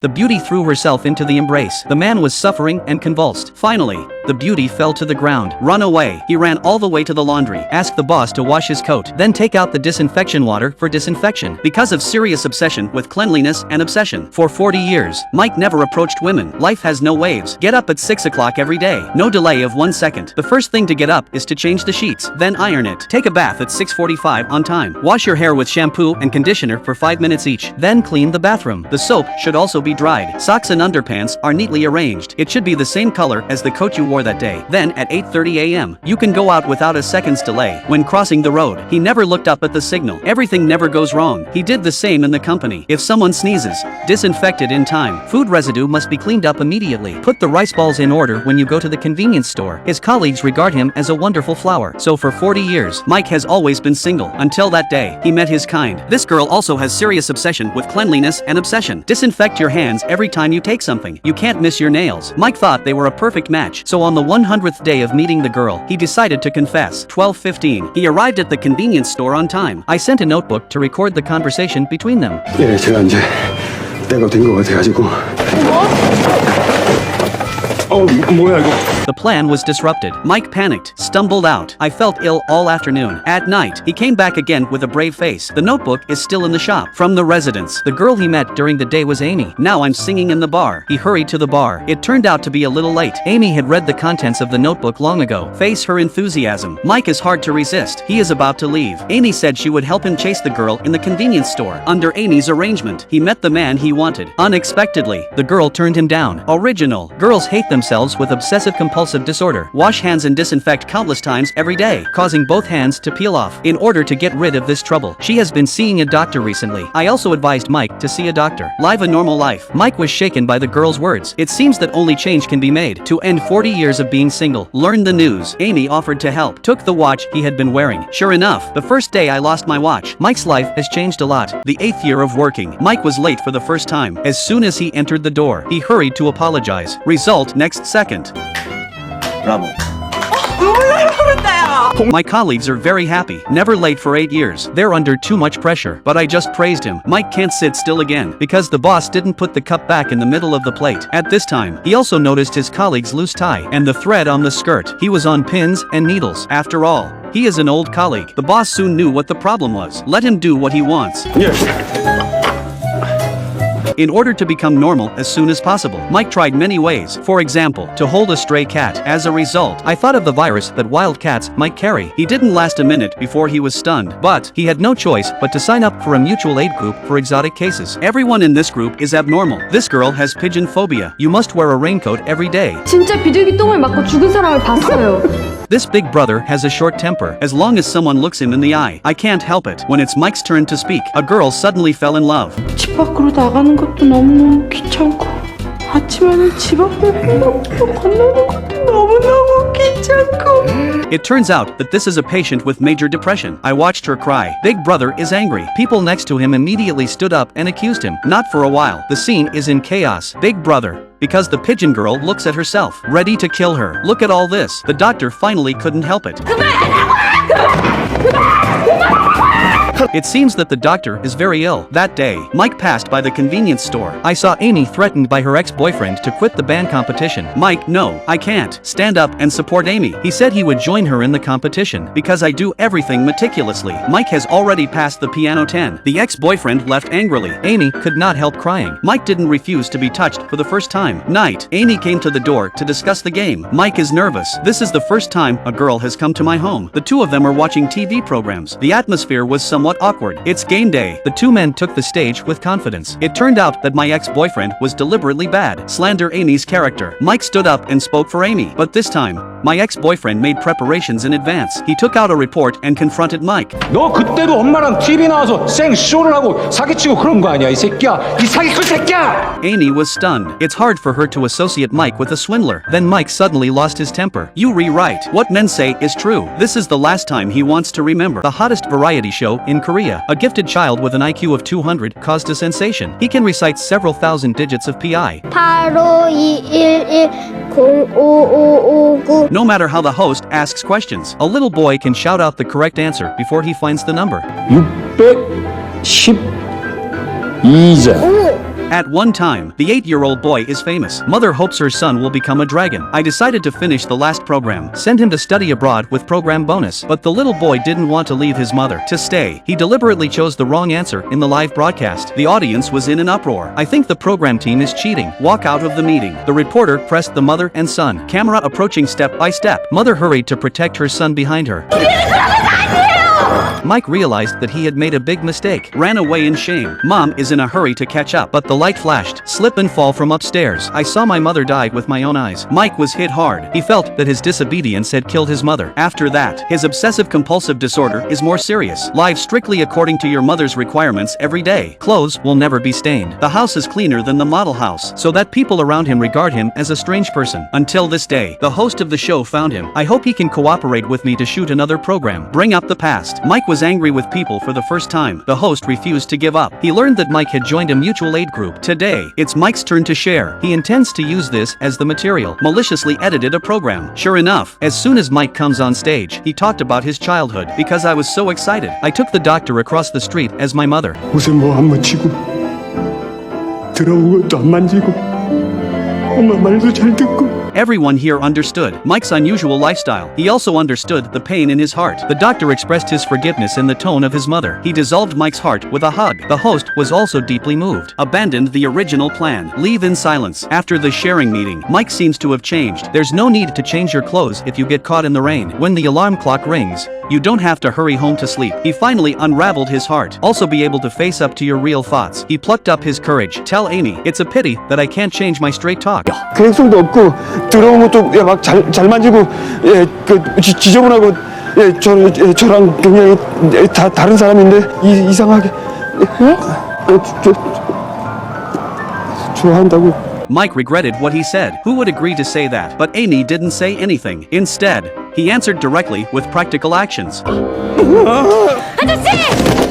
The beauty threw herself into the embrace. The man was suffering and convulsed. Finally, the beauty fell to the ground. Run away. He ran all the way to the laundry. Asked the boss to wash his coat. Then take out the disinfection water for disinfection. Because of serious obsession with cleanliness and obsession. For 40 years, Mike never approached women. Life has no waves. Get up at 6 o'clock every day. No delay of 1 second. The first thing to get up is to change the sheets. Then iron it. Take a bath at 6:45 on time. Wash your hair with shampoo and conditioner for 5 minutes each. Then clean the bathroom. The soap should also be dried. Socks and underpants are neatly arranged. It should be the same color as the coat you wore that day. Then at 8:30 a.m., you can go out without a second's delay. When crossing the road, he never looked up at the signal. Everything never goes wrong. He did the same in the company. If someone sneezes, disinfect it in time. Food residue must be cleaned up immediately. Put the rice balls in order when you go to the convenience store. His colleagues regard him as a wonderful flower. So for 40 years, Mike has always been single. Until that day, he met his kind. This girl also has serious obsession with cleanliness and obsession. Disinfect your hands every time you take something. You can't miss your nails. Mike thought they were a perfect match. So on the 100th day of meeting the girl, he decided to confess. 12:15. He arrived at the convenience store on time. I sent a notebook to record the conversation between them. 예, 제가 이제 때가 된 것 같아가지고. 뭐야 이거? The plan was disrupted. Mike panicked, stumbled out. I felt ill all afternoon. At night, he came back again with a brave face. The notebook is still in the shop. From the residence, the girl he met during the day was Amy. Now I'm singing in the bar. He hurried to the bar. It turned out to be a little late. Amy had read the contents of the notebook long ago. Face her enthusiasm. Mike is hard to resist. He is about to leave. Amy said she would help him chase the girl in the convenience store. Under Amy's arrangement, he met the man he wanted. Unexpectedly, the girl turned him down. Original. Girls hate themselves with obsessive-compulsive disorder. Wash hands and disinfect countless times every day, causing both hands to peel off. In order to get rid of this trouble, she has been seeing a doctor recently. I also advised Mike to see a doctor. Live a normal life. Mike was shaken by the girl's words. It seems that only change can be made. To end 40 years of being single, learn the news. Amy offered to help. Took the watch he had been wearing. Sure enough, the first day I lost my watch. Mike's life has changed a lot. The 8th year of working, Mike was late for the first time. As soon as he entered the door, he hurried to apologize. Result next second. 브라보. My colleagues are very happy. Never late for 8 years. They're under too much pressure. But I just praised him. Mike can't sit still again because the boss didn't put the cup back in the middle of the plate. At this time, he also noticed his colleague's loose tie and the thread on the skirt. He was on pins and needles. After all, he is an old colleague. The boss soon knew what the problem was. Let him do what he wants. Yes. In order to become normal as soon as possible, Mike tried many ways. For example, to hold a stray cat. As a result, I thought of the virus that wild cats might carry. He didn't last a minute before he was stunned, but he had no choice but to sign up for a mutual aid group for exotic cases. Everyone in this group is abnormal. This girl has pigeon phobia. You must wear a raincoat every day. 진짜 비둘기 똥을 맞고 죽은 사람을 봤어요. This big brother has a short temper. As long as someone looks him in the eye, I can't help it. When it's Mike's turn to speak, a girl suddenly fell in love. 집 밖으로 나가는 것도 너무너무 귀찮고 아침에는 집 앞에 횡단보도 건너는 것도 너무너무 귀찮고. It turns out that this is a patient with major depression. I watched her cry. Big brother is angry. People next to him immediately stood up and accused him. Not for a while. The scene is in chaos. Big brother. Because the pigeon girl looks at herself, ready to kill her. Look at all this. The doctor finally couldn't help it. It seems that the doctor is very ill. That day, Mike passed by the convenience store. I saw Amy threatened by her ex-boyfriend to quit the band competition. Mike, no, I can't. Stand up and support Amy. He said he would join her in the competition because I do everything meticulously. Mike has already passed the piano 10. The ex-boyfriend left angrily. Amy could not help crying. Mike didn't refuse to be touched for the first time. Night. Amy came to the door to discuss the game. Mike is nervous. This is the first time a girl has come to my home. The two of them are watching TV programs. The atmosphere was somewhat awkward. It's game day. The two men took the stage with confidence. It turned out that my ex-boyfriend was deliberately bad. Slander Amy's character. Mike stood up and spoke for Amy. But this time, my ex-boyfriend made preparations in advance. He took out a report and confronted Mike. 너 그때도 엄마랑 TV 나와서 생쇼를 하고 사기치고 그런 거 아니야 이 새끼야 이 사기꾼 새끼야. Amy was stunned. It's hard for her to associate Mike with a swindler. Then Mike suddenly lost his temper. You rewrite. What men say is true. This is the last time he wants to remember. The hottest variety show in Korea. A gifted child with an IQ of 200 caused a sensation. He can recite several thousand digits of PI. 8521105559. No matter how the host asks questions, a little boy can shout out the correct answer before he finds the number. 612장. At one time, the 8-year-old boy is famous. Mother hopes her son will become a dragon. I decided to finish the last program, send him to study abroad with program bonus. But the little boy didn't want to leave his mother to stay. He deliberately chose the wrong answer in the live broadcast. The audience was in an uproar. I think the program team is cheating. Walk out of the meeting. The reporter pressed the mother and son. Camera approaching step by step. Mother hurried to protect her son behind her. Mike realized that he had made a big mistake, ran away in shame. Mom is in a hurry to catch up, but the light flashed. Slip and fall from upstairs. I saw my mother die with my own eyes. Mike was hit hard. He felt that his disobedience had killed his mother. After that, his obsessive-compulsive disorder is more serious. Live strictly according to your mother's requirements every day. Clothes will never be stained. The house is cleaner than the model house, so that people around him regard him as a strange person. Until this day, the host of the show found him. I hope he can cooperate with me to shoot another program. Bring up the past. Mike was angry with people for the first time. The host refused to give up. He learned that Mike had joined a mutual aid group. Today, it's Mike's turn to share. He intends to use this as the material. Maliciously edited a program. Sure enough, as soon as Mike comes on stage, he talked about his childhood. Because I was so excited, I took the doctor across the street as my mother. 옷에 뭐 안 묻히고 들어온 것도 안 만지고 엄마 말도 잘 듣고 Everyone here understood Mike's unusual lifestyle. He also understood the pain in his heart. The doctor expressed his forgiveness in the tone of his mother. He dissolved Mike's heart with a hug. The host was also deeply moved. Abandoned the original plan. Leave in silence. After the sharing meeting, Mike seems to have changed. There's no need to change your clothes if you get caught in the rain. When the alarm clock rings, you don't have to hurry home to sleep. He finally unraveled his heart. Also be able to face up to your real thoughts. He plucked up his courage. Tell Amy, it's a pity that I can't change my straight talk. 계획성도 없고 들어온 것도 막 잘 만지고 지저분하고 저랑 굉장히 다른 사람인데 이상하게 좋아한다고. Mike regretted what he said. Who would agree to say that? But Amy didn't say anything. Instead, he answered directly with practical actions. 아저씨!